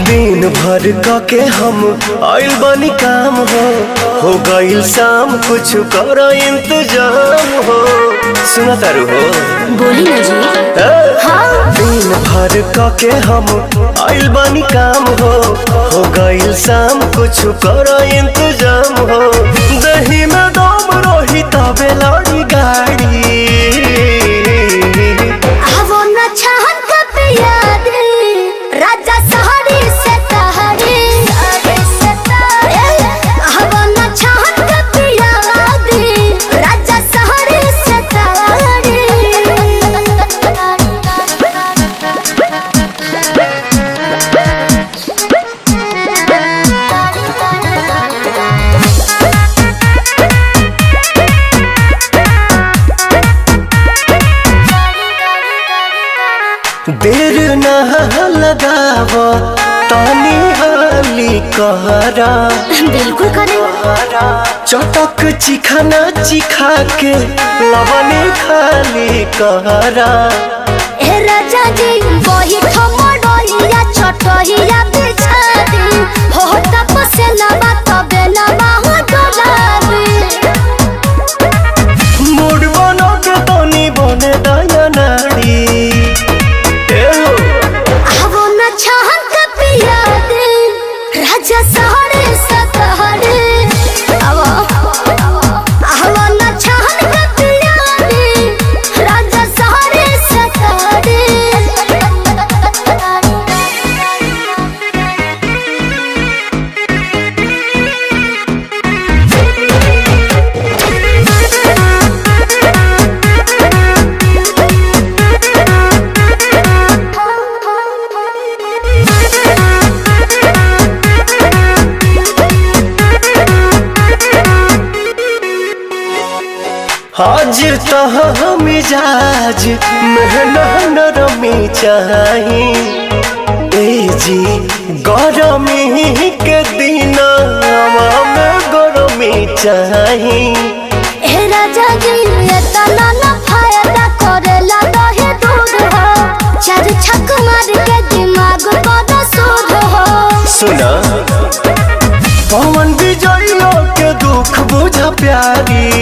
दिन भर के हम आइल बानी काम हो गईल शाम कुछ कर इंतजाम हो। सुना तारू हो बोली ना जी। हाँ। दिन भर के हम आइल बानी काम हो गईल शाम कुछ कर इंतजाम हो। दही में दम रही तबे लड़ी गाड़ी देर न लगाव तानी हाली कहरा बिल्कुल करे। चटक चिखाना चिखा के लवने खाली कहरा। ए राजा जी वही ठमड़िया छटहिया बिछा दी हो तपसे लबा तबे लबा हो डोलाबी। मूड बनो के तनी बने दया नाड़ी राजा सहरे सतहरे न छहन के पिया दे राजा सहरे सतहरे। आज तो मिजाज मेहना नरमी चाही ए जी गरमी के दिन में गरमी चाही। ए राजा जी इतना न फायदा करेला दहे दूध हो चार छक मार के दिमाग बड़ा सूद हो। सुना पवन विजय के दुख बुझा प्यारी